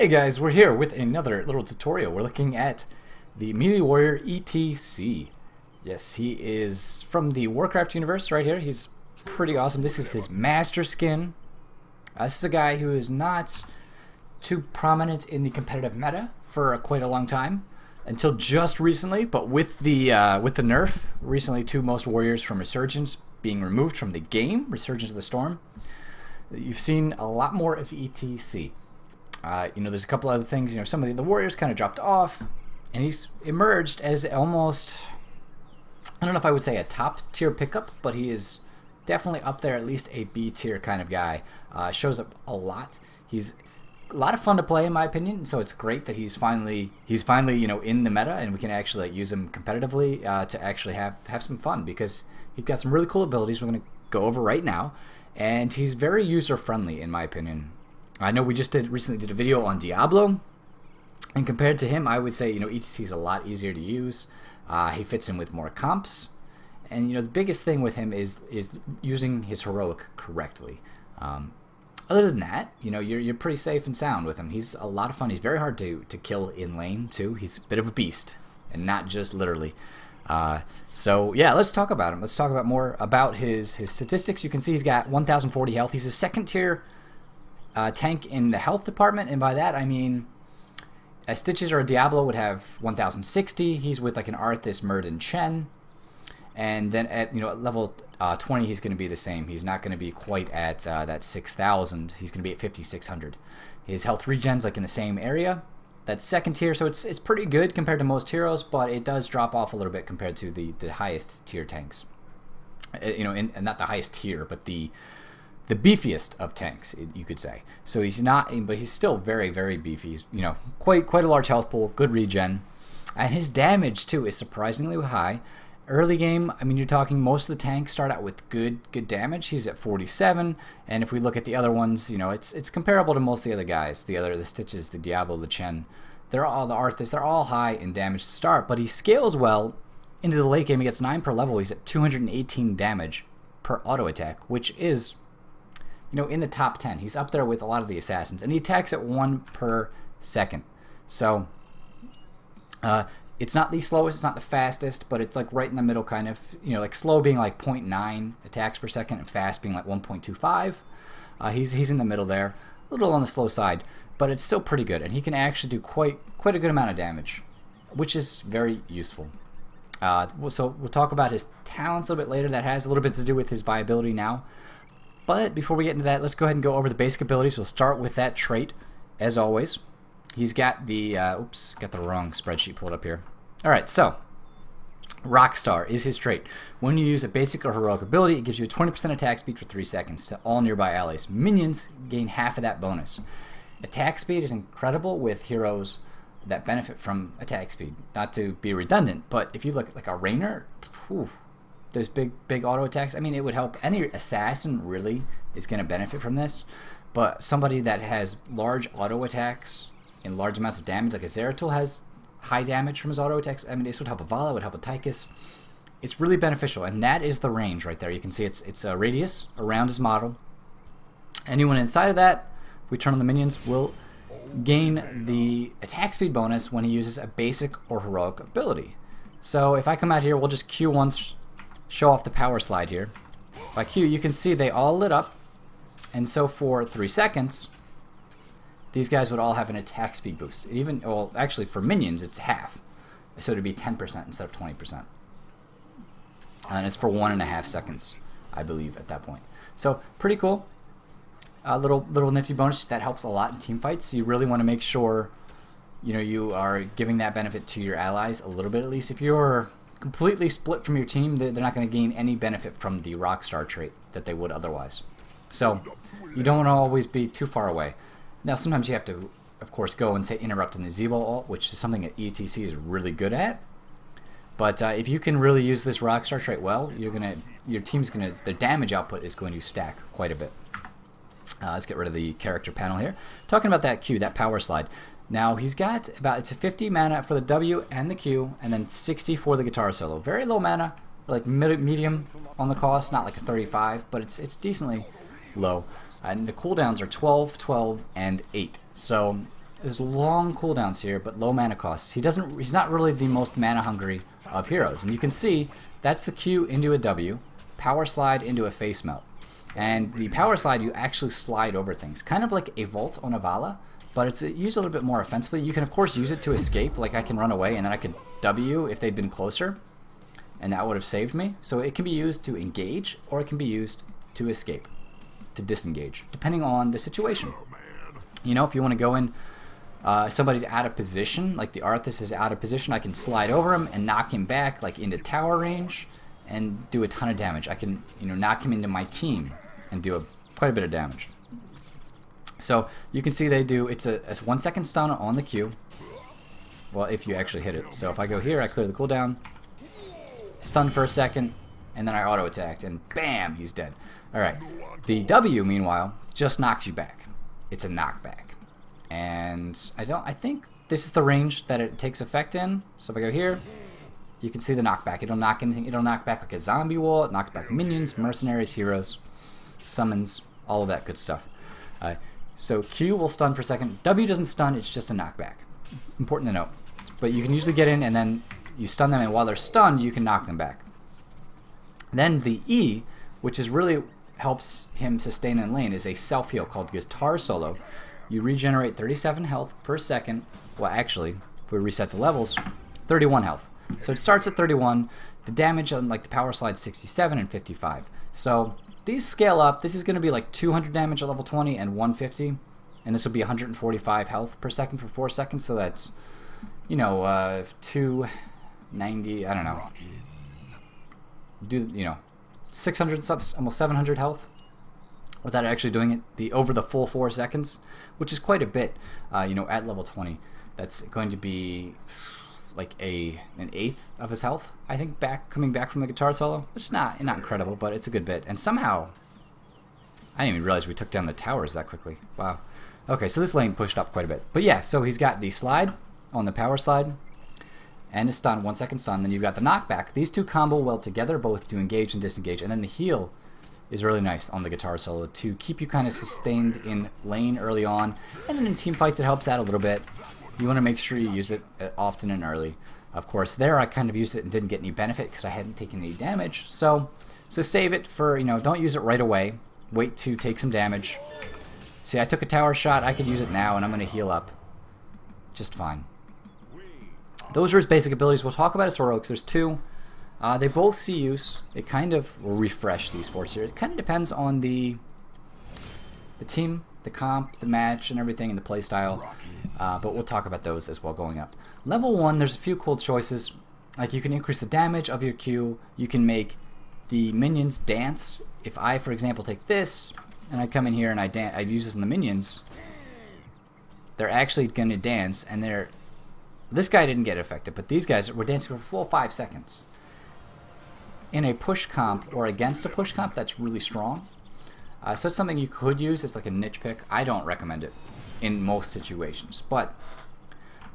Hey guys, we're here with another little tutorial. We're looking at the melee warrior E.T.C. Yes, he is from the WarCraft universe right here. He's pretty awesome. This is his master skin. This is a guy who is not too prominent in the competitive meta for quite a long time, until just recently. But with the nerf recently to most warriors from Resurgence being removed from the game, Resurgence of the Storm, you've seen a lot more of E.T.C. There's a couple other things. Some of the warriors kind of dropped off, and he's emerged as almost, I don't know if I would say a top tier pickup, but he is definitely up there, at least a B tier kind of guy. Shows up a lot. He's a lot of fun to play in my opinion, so it's great that he's finally in the meta, and we can actually use him competitively to actually have some fun, because he's got some really cool abilities we're going to go over right now, and he's very user friendly in my opinion. I know we just recently did a video on Diablo, and compared to him, I would say E.T.C is a lot easier to use. He fits in with more comps, and the biggest thing with him is using his heroic correctly. Other than that, you're pretty safe and sound with him. He's a lot of fun. He's very hard to kill in lane too. He's a bit of a beast, and not just literally. So yeah, let's talk about him. Let's talk about more about his statistics. You can see he's got 1,040 health. He's a second tier tank in the health department, and by that I mean a Stitches or a Diablo would have 1,060. He's with like an Arthas, Murd, and Chen, and then at level 20 he's going to be the same. He's not going to be quite at that 6,000. He's going to be at 5,600. His health regen's like in the same area. That's second tier, so it's pretty good compared to most heroes, but it does drop off a little bit compared to the highest tier tanks. And not the highest tier, but the beefiest of tanks, you could say. So he's not, but he's still very, very beefy. He's quite a large health pool, good regen, and his damage too is surprisingly high. Early game, I mean, you're talking most of the tanks start out with good damage. He's at 47, and if we look at the other ones, it's comparable to most of the other guys. The Stitches, the Diablo, the Chen, they're all the Arthas. They're all high in damage to start, but he scales well into the late game. He gets 9 per level. He's at 218 damage per auto attack, which is in the top 10. He's up there with a lot of the assassins, and he attacks at 1 per second. So it's not the slowest, it's not the fastest, but it's like right in the middle, kind of. Like slow being like 0.9 attacks per second, and fast being like 1.25. He's in the middle there, a little on the slow side, but it's still pretty good, and he can actually do quite a good amount of damage, which is very useful. So we'll talk about his talents a little bit later. That has a little bit to do with his viability now. But before we get into that, let's go ahead and go over the basic abilities. We'll start with that trait, as always. He's got the, oops, got the wrong spreadsheet pulled up here. Alright, so, Rockstar is his trait. When you use a basic or heroic ability, it gives you a 20% attack speed for 3 seconds to all nearby allies. Minions gain half of that bonus. Attack speed is incredible with heroes that benefit from attack speed. Not to be redundant, but if you look at like a Rainer, whew, those big auto attacks, I mean, it would help. Any assassin really is going to benefit from this, but somebody that has large auto attacks and large amounts of damage, like a Zeratul has high damage from his auto attacks, I mean, this would help a Vala, would help a Tychus. It's really beneficial, and that is the range right there. You can see it's a radius around his model. Anyone inside of that, if we turn on the minions, will gain the attack speed bonus when he uses a basic or heroic ability. So if I come out here, we'll just Q once, show off the Powerslide here. By Q, you can see they all lit up, and so for 3 seconds, these guys would all have an attack speed boost. Well, actually for minions, it's half, so it'd be 10% instead of 20%, and it's for 1.5 seconds, I believe, at that point. So pretty cool. Little nifty bonus that helps a lot in team fights. You really want to make sure you are giving that benefit to your allies a little bit at least. If you're completely split from your team, they're not going to gain any benefit from the Rockstar trait that they would otherwise. So you don't want to always be too far away. Now sometimes you have to, of course, go and say interrupt in the Zebo ult, which is something that E.T.C is really good at. But if you can really use this Rockstar trait well, your team's their damage output is going to stack quite a bit. Let's get rid of the character panel here. Talking about that Q, that Powerslide. Now he's got it's a 50 mana for the W and the Q, and then 60 for the guitar solo. Very low mana, like medium on the cost, not like a 35, but it's decently low. And the cooldowns are 12, 12, and 8. So there's long cooldowns here, but low mana costs. He's not really the most mana hungry of heroes. And you can see that's the Q into a W, power slide into a face melt. And the power slide, you actually slide over things, kind of like a vault on a Vala, but it's used a little bit more offensively. You can of course use it to escape, like I can run away and then I could W if they'd been closer, and that would have saved me. So it can be used to engage, or it can be used to escape, to disengage, depending on the situation. You know, if you want to go in, somebody's out of position, like the Arthas is out of position, I can slide over him and knock him back like into tower range and do a ton of damage. I can, you know, knock him into my team and do quite a bit of damage. So you can see they do, it's a 1 second stun on the Q. Well, if you actually hit it. So if I go here, I clear the cooldown, stun for a second, and then I auto attacked, and bam, he's dead. Alright, the W, meanwhile, just knocks you back. It's a knockback. And I think this is the range that it takes effect in. So if I go here, you can see the knockback. It'll knock anything, it'll knock back like a zombie wall, it knocks back minions, mercenaries, heroes, summons, all of that good stuff. So Q will stun for a second. W doesn't stun, it's just a knockback. Important to note. But you can usually get in and then you stun them, and while they're stunned, you can knock them back. Then the E, which is really helps him sustain in lane, is a self-heal called Guitar Solo. You regenerate 37 health per second. Well, actually, if we reset the levels, 31 health. So it starts at 31. The damage on like the power slide 67 and 55. So these scale up. This is going to be like 200 damage at level 20 and 150, and this will be 145 health per second for 4 seconds. So that's, you know, 290. I don't know. Do, you know, 600 subs, almost 700 health without actually doing it over the full 4 seconds, which is quite a bit. You know, at level 20, that's going to be like an eighth of his health, I think, coming back from the guitar solo, which is not incredible, but it's a good bit. And somehow, I didn't even realize we took down the towers that quickly. Wow. Okay, so this lane pushed up quite a bit. But yeah, so he's got the slide on the power slide, and a stun, 1 second stun. Then you've got the knockback. These two combo well together, both to engage and disengage. And then the heal is really nice on the guitar solo to keep you kind of sustained in lane early on. And then in team fights, it helps out a little bit. You want to make sure you use it often and early. Of course, there I kind of used it and didn't get any benefit because I hadn't taken any damage. So save it for, you know, don't use it right away. Wait to take some damage. See, I took a tower shot. I could use it now, and I'm going to heal up just fine. Those are his basic abilities. We'll talk about his heroics. There's two. They both see use. It kind of will refresh these 4 series. It kind of depends on the team, the comp, the match, and everything, and the playstyle. But we'll talk about those as well going up. Level 1, there's a few cool choices. Like, you can increase the damage of your Q. You can make the minions dance. If I, for example, take this, and I come in here and I use this on the minions, they're actually going to dance, and they're... This guy didn't get affected, but these guys were dancing for a full 5 seconds. In a push comp, or against a push comp, that's really strong. So it's something you could use. It's like a niche pick. I don't recommend it in most situations. But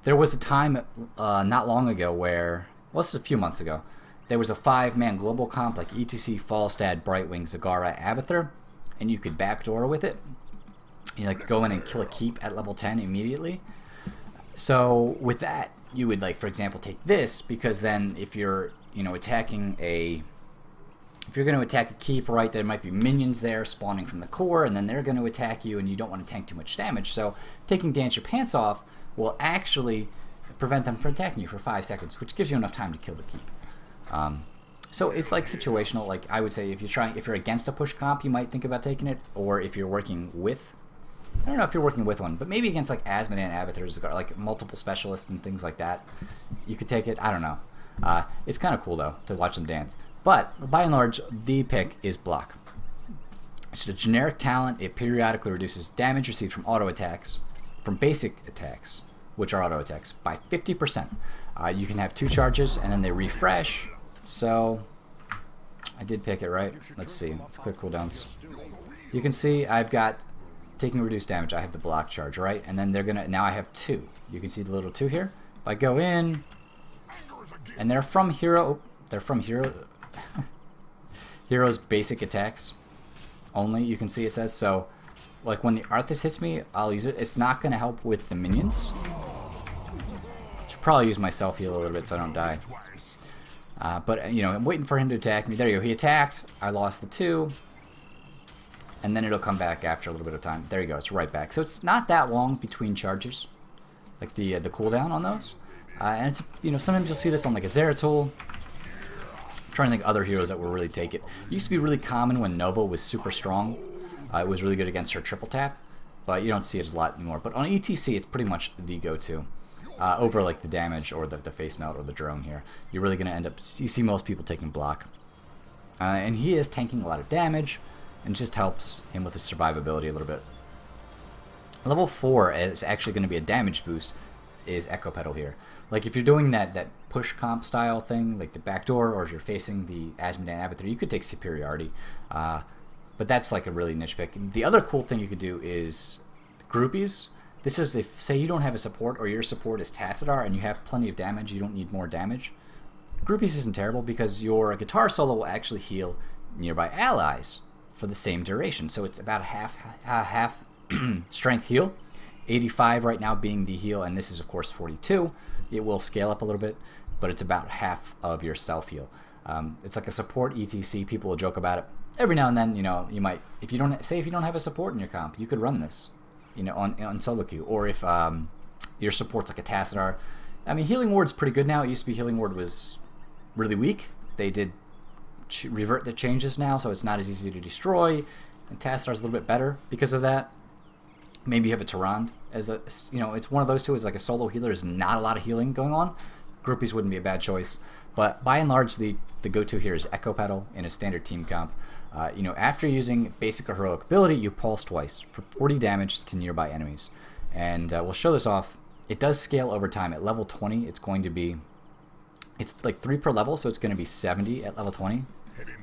there was a time not long ago where, well, this was a few months ago, there was a 5-man global comp like E.T.C, Falstad, Brightwing, Zagara, Abathur, and you could backdoor with it. You like go in and kill a keep at level 10 immediately. So with that, you would, like, for example, take this, because then if you're, you know, attacking a... If you're going to attack a keep, right, there might be minions there spawning from the core, and then they're going to attack you, and you don't want to tank too much damage. So taking Dance Your Pants Off will actually prevent them from attacking you for 5 seconds, which gives you enough time to kill the keep. So it's like situational. Like, I would say if you're against a push comp, you might think about taking it, or if you're working with... I don't know if you're working with one, but maybe against like Asmodan, Abathur, like multiple specialists and things like that, you could take it. I don't know. It's kind of cool though to watch them dance. But by and large, the pick is Block. It's a generic talent. It periodically reduces damage received from auto attacks, from basic attacks, which are auto attacks, by 50%. You can have 2 charges and then they refresh. So I did pick it right. Let's see. Let's click cooldowns. You can see I've got taking reduced damage. I have the block charge, right? And then they're gonna, now I have 2. You can see the little 2 here. If I go in, and they're from hero, hero's basic attacks only. You can see it says, so like when the Arthas hits me, I'll use it. It's not going to help with the minions. Should probably use my self-heal a little bit so I don't die. But, you know, I'm waiting for him to attack me. There you go. He attacked. I lost the 2. And then it'll come back after a little bit of time. There you go. It's right back. So it's not that long between charges, like the cooldown on those. And it's, you know, sometimes you'll see this on like a Zeratul. I'm trying to think of other heroes that will really take it. It used to be really common when Nova was super strong. It was really good against her triple tap, but you don't see it a lot anymore. But on E.T.C, it's pretty much the go-to. Over like the damage or the face melt or the drone here. You're really going to end up, you see most people taking block. And he is tanking a lot of damage, and it just helps him with his survivability a little bit. Level 4 is actually going to be a damage boost, is Echo Pedal here. Like if you're doing that push comp style thing, like the backdoor, or if you're facing the Azmodan Abathur, you could take superiority. But that's like a really niche pick. The other cool thing you could do is groupies. This is if, say, you don't have a support, or your support is Tassadar and you have plenty of damage, you don't need more damage. Groupies isn't terrible because your guitar solo will actually heal nearby allies for the same duration. So it's about half strength heal. 85 right now being the heal, and this is of course 42. It will scale up a little bit, but it's about half of your self heal. It's like a support E.T.C. People will joke about it. Every now and then, you know, you might, if you don't have a support in your comp, you could run this, you know, on solo queue. Or if your support's like a Tassadar. I mean, Healing Ward's pretty good now. It used to be Healing Ward was really weak. They did revert the changes now, so it's not as easy to destroy. And Tassadar's a little bit better because of that. Maybe you have a Tyrande as a, you know, it's one of those two. Is like a solo healer. There's not a lot of healing going on. Groupies wouldn't be a bad choice. But by and large, the go-to here is Echo Pedal in a standard team comp. You know, after using basic or heroic ability, you pulse twice for 40 damage to nearby enemies. And we'll show this off. It does scale over time. At level 20, it's going to be, it's like 3 per level, so it's going to be 70 at level 20.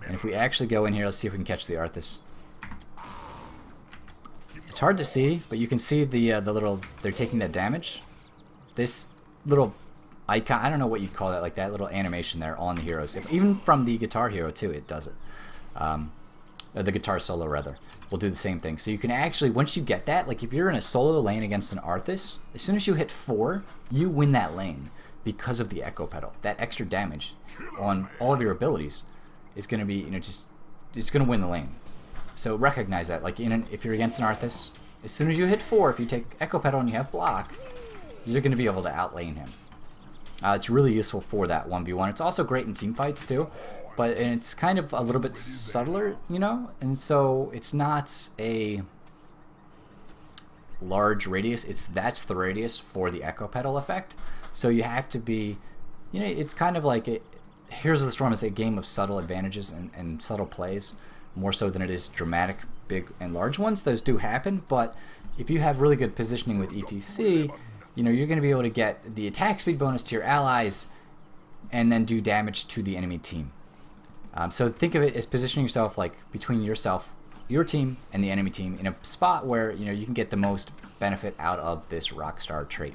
And if we actually go in here, let's see if we can catch the Arthas. It's hard to see, but you can see the little, they're taking that damage. This little icon, I don't know what you'd call that, like that little animation there on the heroes. Even from the guitar hero too, it does it. The guitar solo rather, will do the same thing. So you can actually, once you get that, like if you're in a solo lane against an Arthas, as soon as you hit 4, you win that lane because of the Echo Pedal. That extra damage on all of your abilities is going to be, you know, just, it's going to win the lane. So recognize that, like if you're against an Arthas, as soon as you hit 4, if you take Echo Pedal and you have block, you're going to be able to outlane him. It's really useful for that 1v1. It's also great in team fights too, but it's kind of a little bit subtler, you know, and so it's not a large radius. That's the radius for the Echo Pedal effect. So you have to be, you know, it's kind of like Heroes of the Storm is a game of subtle advantages and subtle plays, more so than it is dramatic, big and large ones. Those do happen, but if you have really good positioning with E.T.C, you know, you're going to be able to get the attack speed bonus to your allies and then do damage to the enemy team. So think of it as positioning yourself like between your team and the enemy team in a spot where, you know, you can get the most benefit out of this Rockstar trait.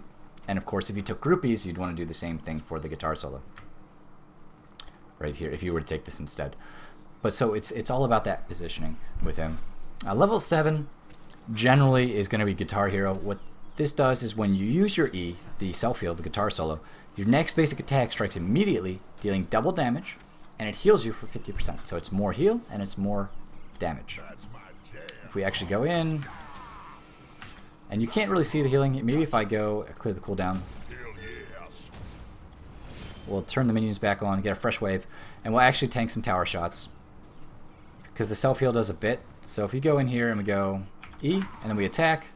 And of course, if you took groupies, you'd want to do the same thing for the guitar solo. Right here, if you were to take this instead. But so it's all about that positioning with him. Level 7 generally is going to be Guitar Hero. What this does is when you use your E, the self-heal, the guitar solo, your next basic attack strikes immediately, dealing double damage, and it heals you for 50%. So it's more heal and it's more damage. If we actually go in, and you can't really see the healing, maybe if I go clear the cooldown, we'll turn the minions back on, get a fresh wave, and we'll actually tank some tower shots. Because the self-heal does a bit. So if you go in here and we go E, and then we attack,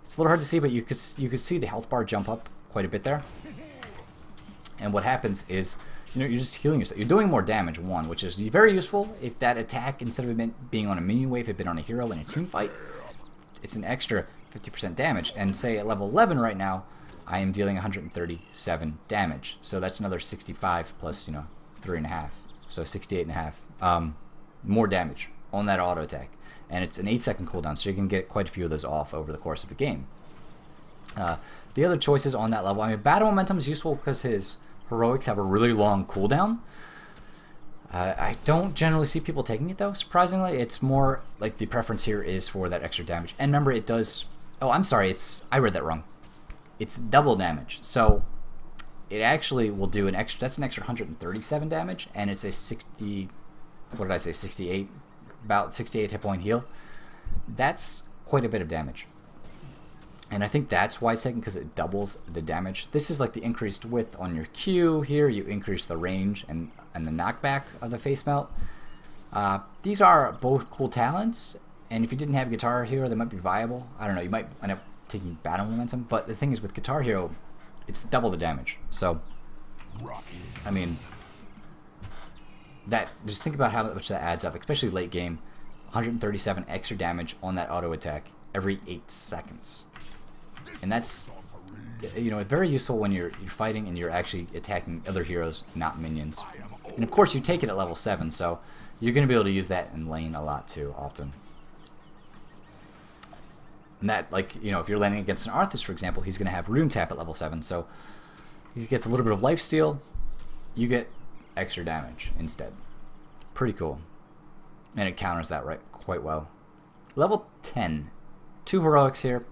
it's a little hard to see, but you could see the health bar jump up quite a bit there. And what happens is, you know, you're just healing yourself. You're doing more damage, one, which is very useful if that attack, instead of it being on a minion wave, had been on a hero in a team fight. It's an extra 50% damage. And say at level 11 right now, I am dealing 137 damage. So that's another 65 plus, you know, 3.5. So 68.5. More damage on that auto attack. And it's an 8-second cooldown, so you can get quite a few of those off over the course of a game. The other choices on that level, I mean, Battle Momentum is useful because his heroics have a really long cooldown. I don't generally see people taking it though, surprisingly. It's more like the preference here is for that extra damage. And remember, it does... Oh, I'm sorry, I read that wrong. It's double damage. So it actually will do an extra... That's an extra 137 damage, and it's a 60... What did I say? 68? About 68 hit point heal. That's quite a bit of damage. And I think that's why it's taken, because it doubles the damage. This is like the increased width on your Q. Here you increase the range and the knockback of the face melt. These are both cool talents, and if you didn't have Guitar Hero, they might be viable. I don't know, you might end up taking Battle Momentum, but the thing is with Guitar Hero, it's double the damage. So, I mean, just think about how much that adds up, especially late game. 137 extra damage on that auto attack every 8 seconds. And that's, you know, very useful when you're fighting and you're actually attacking other heroes, not minions. And of course, you take it at level 7, so you're going to be able to use that in lane a lot too, often. And that, like, you know, if you're landing against an Arthas, for example, he's going to have Rune Tap at level 7, so he gets a little bit of lifesteal. You get extra damage instead. Pretty cool. And it counters that quite well. Level 10. 2 heroics here.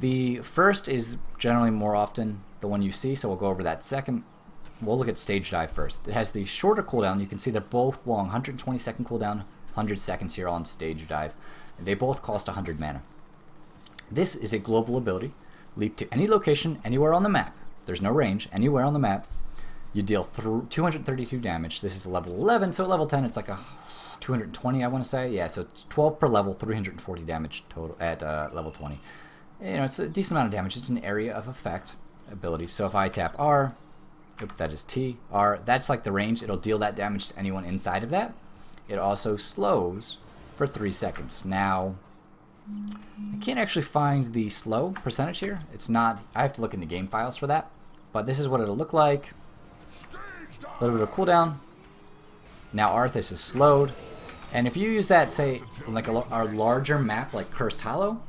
The first is generally more often the one you see, so we'll go over that second. We'll look at Stage Dive first. It has the shorter cooldown. You can see they're both long. 120 second cooldown, 100 seconds here on Stage Dive. They both cost 100 mana. This is a global ability. Leap to any location, anywhere on the map. There's no range, anywhere on the map. You deal 232 damage. This is level 11, so at level 10 it's like a 220, I want to say. Yeah, so it's 12 per level, 340 damage total at level 20. You know, it's a decent amount of damage. It's an area of effect ability. So if I tap R, that is T, R, that's like the range. It'll deal that damage to anyone inside of that. It also slows for 3 seconds. Now, I can't actually find the slow percentage here. It's not, I have to look in the game files for that. But this is what it'll look like. A little bit of cooldown. Now Arthas is slowed. And if you use that, say, like a larger map like Cursed Hollow,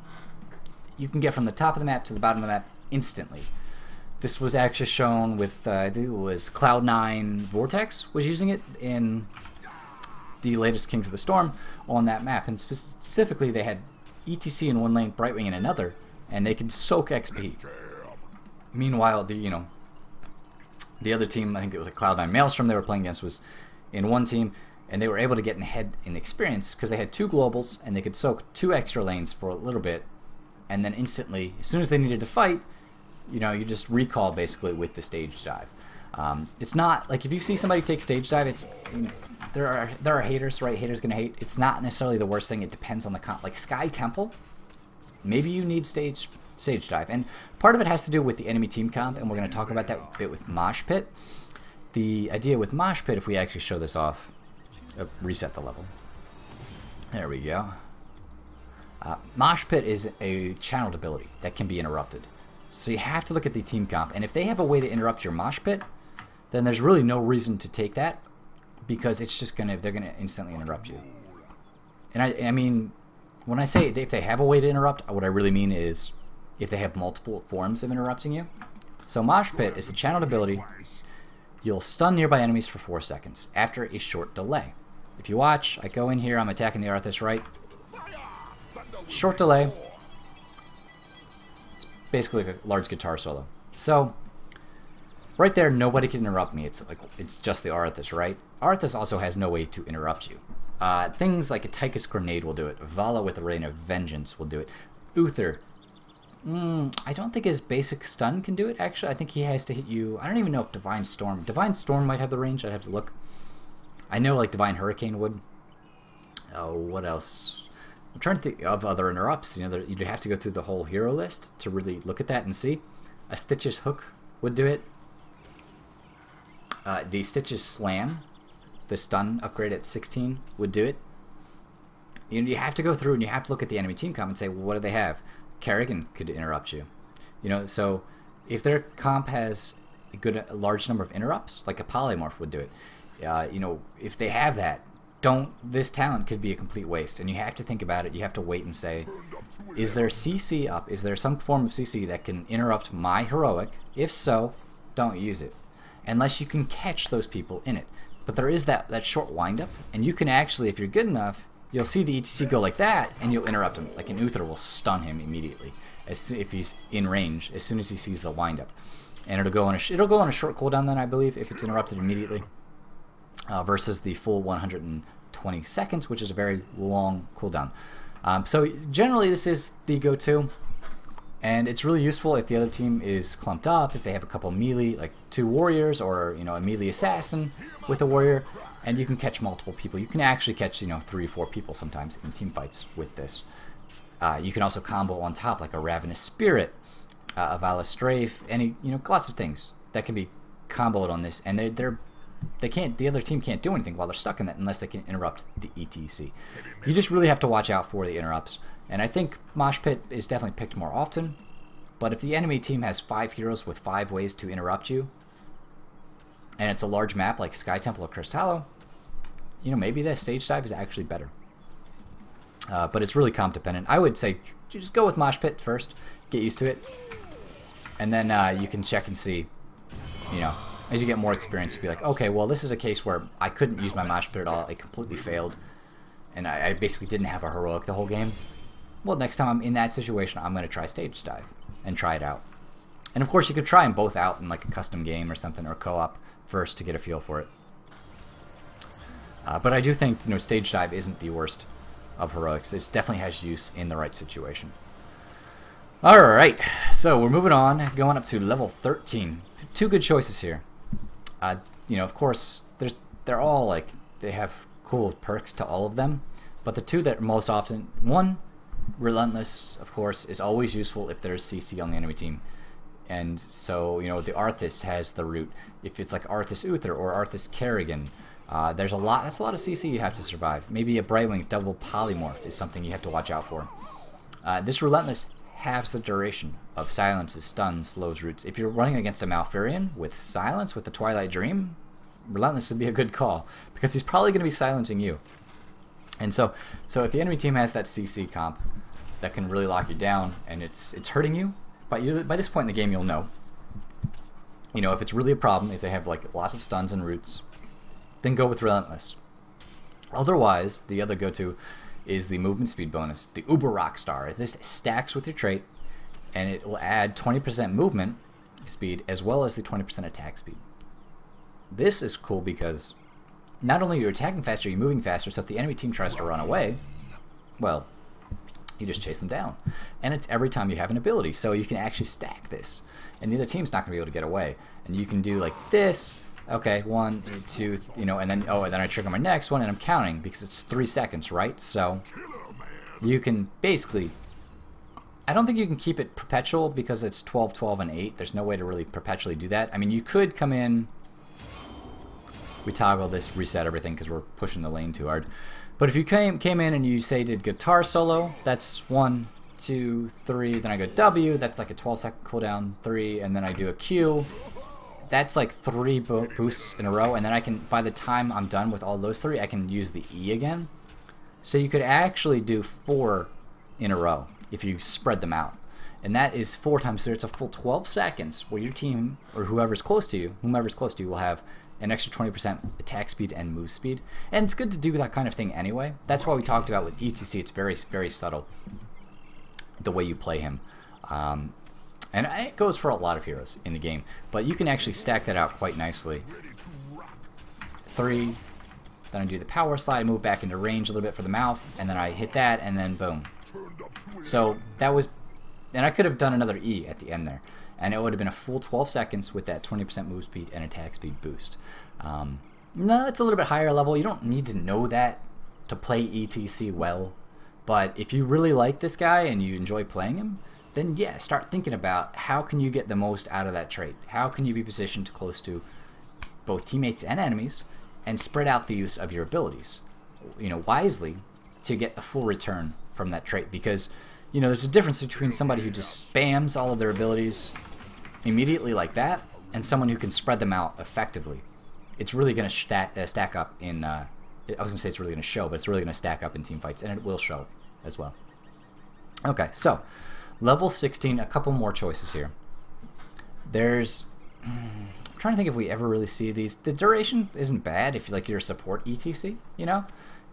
you can get from the top of the map to the bottom of the map instantly. This was actually shown with, I think it was Cloud9 Vortex was using it in the latest Kings of the Storm on that map. And specifically, they had E.T.C in one lane, Brightwing in another, and they could soak XP. Meanwhile, the other team, I think it was a Cloud9 Maelstrom they were playing against, was in one team, and they were able to get ahead in experience because they had 2 globals, and they could soak 2 extra lanes for a little bit. And then instantly, as soon as they needed to fight, you know, you just recall basically with the Stage Dive. It's not like if you see somebody take Stage Dive, it's, you know, there are haters, right? Haters gonna hate. It's not necessarily the worst thing. It depends on the comp. Like Sky Temple, maybe you need Stage Dive, and part of it has to do with the enemy team comp, and we're gonna talk about that a bit with Mosh Pit. The idea with Mosh Pit, if we actually show this off, reset the level. There we go. Mosh Pit is a channeled ability that can be interrupted. So you have to look at the team comp, and if they have a way to interrupt your Mosh Pit, then there's really no reason to take that, because it's just they're gonna instantly interrupt you. And I mean, when I say if they have a way to interrupt, what I really mean is if they have multiple forms of interrupting you. So Mosh Pit is a channeled ability. You'll stun nearby enemies for 4 seconds after a short delay. If you watch, I go in here, I'm attacking the Arthas, right? Short delay. It's basically like a large guitar solo. So right there, nobody can interrupt me. It's just the Arthas, right? Arthas also has no way to interrupt you. Things like a Tychus Grenade will do it. Vala with a Rain of Vengeance will do it. Uther, I don't think his basic stun can do it, actually. I think he has to hit you. I don't even know if Divine Storm might have the range. I'd have to look. I know like Divine Hurricane would. Oh, what else? I'm trying to think of other interrupts. You know, you'd have to go through the whole hero list to really look at that and see. A Stitch's Hook would do it. The Stitch's Slam, the stun upgrade at 16, would do it. You have to go through and you have to look at the enemy team comp and say, well, what do they have? Kerrigan could interrupt you. You know, so if their comp has a large number of interrupts, like a Polymorph would do it. You know, if they have that, this talent could be a complete waste, and you have to think about it. You have to wait and say, is there CC up? Is there some form of CC that can interrupt my heroic? If so, don't use it, unless you can catch those people in it. but there is that short windup, and you can actually, if you're good enough, you'll see the E.T.C go like that, and you'll interrupt him. Like an Uther will stun him immediately if he's in range as soon as he sees the windup, and it'll go on a short cooldown then, I believe, if it's interrupted immediately, versus the full 120 seconds, which is a very long cooldown. So generally, this is the go-to. And it's really useful if the other team is clumped up, if they have a couple melee, like 2 warriors, or a melee assassin with a warrior, and you can catch multiple people. You can actually catch 3 or 4 people sometimes in team fights with this. You can also combo on top, like a Ravenous Spirit, a Vala Strafe, lots of things that can be comboed on this, and the other team can't do anything while they're stuck in that unless they can interrupt the E.T.C. You just really have to watch out for the interrupts. And I think Mosh Pit is definitely picked more often. But if the enemy team has 5 heroes with 5 ways to interrupt you, and it's a large map like Sky Temple or Cursed Hollow, maybe the stage dive is actually better. But it's really comp dependent. I would say just go with Mosh Pit first, get used to it, and then you can check and see, as you get more experience, be like, okay, well, this is a case where I couldn't use my Mosh Pit at all. It completely failed, and I basically didn't have a heroic the whole game. Well, next time I'm in that situation, I'm going to try stage dive and try it out. And of course, you could try them both out in like a custom game or something, or co-op first to get a feel for it. But I do think stage dive isn't the worst of heroics. It definitely has use in the right situation. All right, so we're moving on, going up to level 13. 2 good choices here. Of course, they're all like, they have cool perks to all of them, but the 2 that most often, one, Relentless, of course, is always useful if there's CC on the enemy team. And so, the Arthas has the root. If it's like Arthas Uther or Arthas Kerrigan, that's a lot of CC you have to survive. Maybe a Brightwing double polymorph is something you have to watch out for. This Relentless halves the duration of silences, stuns, slows, roots. If you're running against a Malfurion with silence, with the Twilight Dream, Relentless would be a good call, because he's probably going to be silencing you. And so if the enemy team has that CC comp that can really lock you down, and it's hurting you, by this point in the game you'll know. If it's really a problem, if they have like lots of stuns and roots, then go with Relentless. Otherwise, the other go-to is the movement speed bonus, the Uber Rockstar. This stacks with your trait, and it will add 20% movement speed as well as the 20% attack speed. This is cool because not only are you attacking faster, you're moving faster, so if the enemy team tries to run away, well, you just chase them down. And it's every time you have an ability, so you can actually stack this, and the other team's not going to be able to get away. And you can do like this, okay, 1, 2, and then I trigger my next one, and I'm counting because it's 3 seconds, right? So you can basically, I don't think you can keep it perpetual because it's 12, 12, and 8. There's no way to really perpetually do that. I mean, you could come in, we toggle this, reset everything because we're pushing the lane too hard. But if you came in and you say did guitar solo, that's 1, 2, 3, then I go W, that's like a 12-second cooldown, 3, and then I do a Q. That's like 3 boosts in a row, and then I can, by the time I'm done with all those 3, I can use the E again. So you could actually do 4 in a row if you spread them out. And that is 4 times 3. It's a full 12 seconds where your team, or whomever's close to you, will have an extra 20% attack speed and move speed. And it's good to do that kind of thing anyway. That's why we talked about with E.T.C. It's very, very subtle, the way you play him. And it goes for a lot of heroes in the game. But you can actually stack that out quite nicely. 3, then I do the power slide, I move back into range a little bit for the mouth, and then I hit that, and then boom. So that was, and I could have done another E at the end there, and it would have been a full 12 seconds with that 20% move speed and attack speed boost. No, it's a little bit higher level. You don't need to know that to play E.T.C. well, but if you really like this guy and you enjoy playing him, then yeah, start thinking about how can you get the most out of that trait. How can you be positioned close to both teammates and enemies and spread out the use of your abilities, wisely, to get the full return from that trait. Because there's a difference between somebody who just spams all of their abilities immediately like that and someone who can spread them out effectively. It's really going to stack up in, I was going to say it's really going to show, but it's really going to stack up in team fights, and it will show as well. Okay, so level 16, a couple more choices here. There's I'm trying to think if we ever really see these. The duration isn't bad if you're a support E.T.C, you know?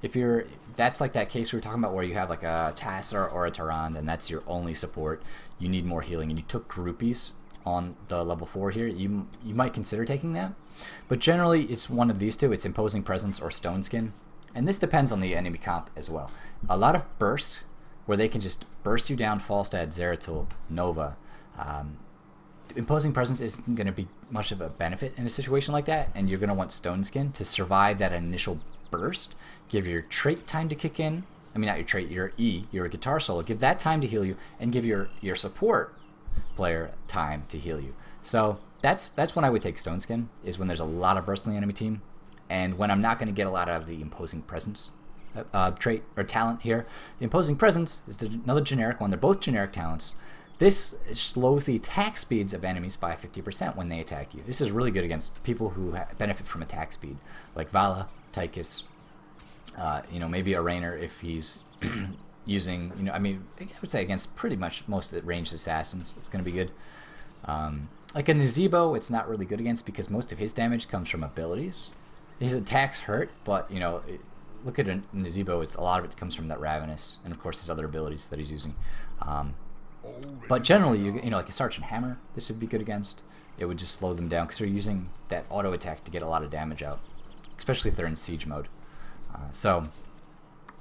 If you're, that's like that case we were talking about where you have like a Tassadar or a Tauren and that's your only support. You need more healing and you took groupies on the level 4 here. You might consider taking that. But generally it's one of these two. It's Imposing Presence or Stone Skin. And this depends on the enemy comp as well. A lot of burst where they can just burst you down, Falstad, Zeratul, Nova. Imposing Presence isn't going to be much of a benefit in a situation like that, and you're going to want Stone Skin to survive that initial burst, give your trait time to kick in. I mean, not your trait, your E, your guitar solo. Give that time to heal you, and give your support player time to heal you. So that's when I would take Stone Skin, is when there's a lot of burst on the enemy team, and when I'm not going to get a lot out of the Imposing Presence trait or talent here. The Imposing Presence is another generic one. They're both generic talents. This slows the attack speeds of enemies by 50% when they attack you. This is really good against people who benefit from attack speed, like Vala, Tychus, you know, maybe a Rainer if he's using, you know, I mean, I would say against pretty much most ranged assassins, it's going to be good. Like a Nazebo, it's not really good against because most of his damage comes from abilities. His attacks hurt, but, you know, look at a Nazebo, a lot of it comes from that Ravenous, and of course his other abilities that he's using. But generally, you know, like a Sergeant Hammer, this would be good against. It would just slow them down because they're using that auto attack to get a lot of damage out, especially if they're in siege mode. So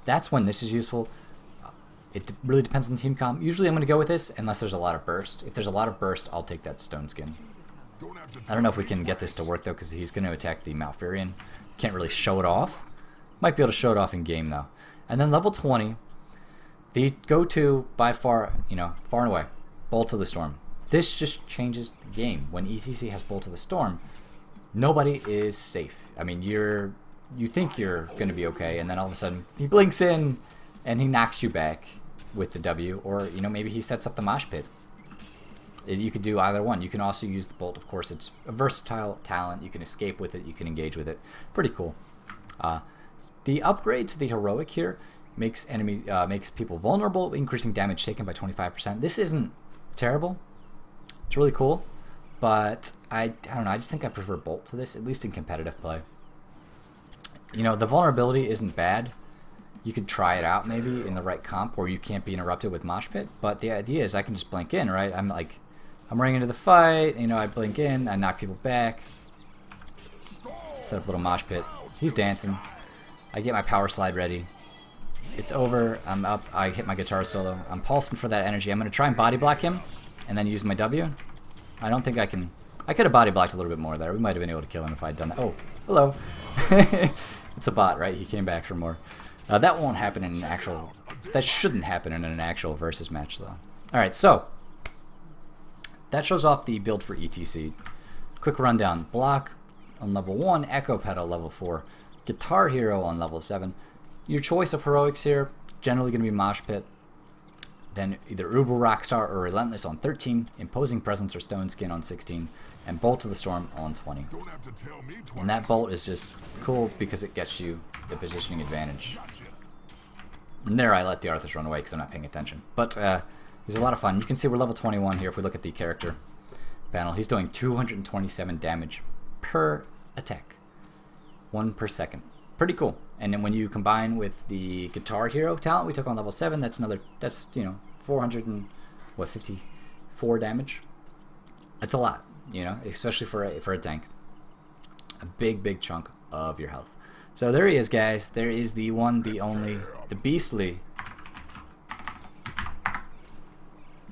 that's when this is useful. It really depends on the team comp. Usually I'm going to go with this unless there's a lot of burst. If there's a lot of burst, I'll take that Stone Skin. I don't know if we can get this to work though because he's going to attack the Malfurion. Can't really show it off. Might be able to show it off in game though. And then level 20. The go-to, by far, you know, far and away, Bolt of the Storm. This just changes the game. When E.T.C has Bolt of the Storm, nobody is safe. I mean, you think you're going to be okay, and then all of a sudden, he blinks in, and he knocks you back with the W, or, you know, maybe he sets up the Mosh Pit. You could do either one. You can also use the Bolt. Of course, it's a versatile talent. You can escape with it. You can engage with it. Pretty cool. The upgrade to the Heroic here makes people vulnerable, increasing damage taken by 25%. This isn't terrible. It's really cool, but I don't know. I just think I prefer Bolt to this, at least in competitive play. You know, the vulnerability isn't bad. You could try it out maybe in the right comp where you can't be interrupted with Mosh Pit, but the idea is I can just blink in, right? I'm running into the fight, you know, I blink in, I knock people back, set up a little Mosh Pit. He's dancing. I get my Powerslide ready. It's over. I'm up. I hit my guitar solo. I'm pulsing for that energy. I'm going to try and body block him and then use my W. I don't think I can. I could have body blocked a little bit more there. We might have been able to kill him if I'd done that. Oh, hello. It's a bot, right? He came back for more. That won't happen in an actual... That shouldn't happen in an actual versus match, though. Alright, so that shows off the build for E.T.C. Quick rundown. Block on level 1, Echo Pedal level 4, Guitar Hero on level 7. Your choice of heroics here, generally going to be Mosh Pit. Then either Uber, Rockstar, or Relentless on 13, Imposing Presence or Stone Skin on 16, and Bolt of the Storm on 20. And that Bolt is just cool because it gets you the positioning advantage. And there I let the Arthas run away because I'm not paying attention. But he's a lot of fun. You can see we're level 21 here if we look at the character panel. He's doing 227 damage per attack. 1 per second. Pretty cool. And then when you combine with the Guitar Hero talent we took on level 7, that's you know, 454 damage. That's a lot, you know, especially for a tank. A big chunk of your health. So there he is, guys. There is the one, the only, the beastly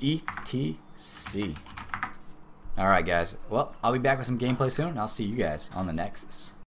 E.T.C. Alright, guys. Well, I'll be back with some gameplay soon. I'll see you guys on the Nexus.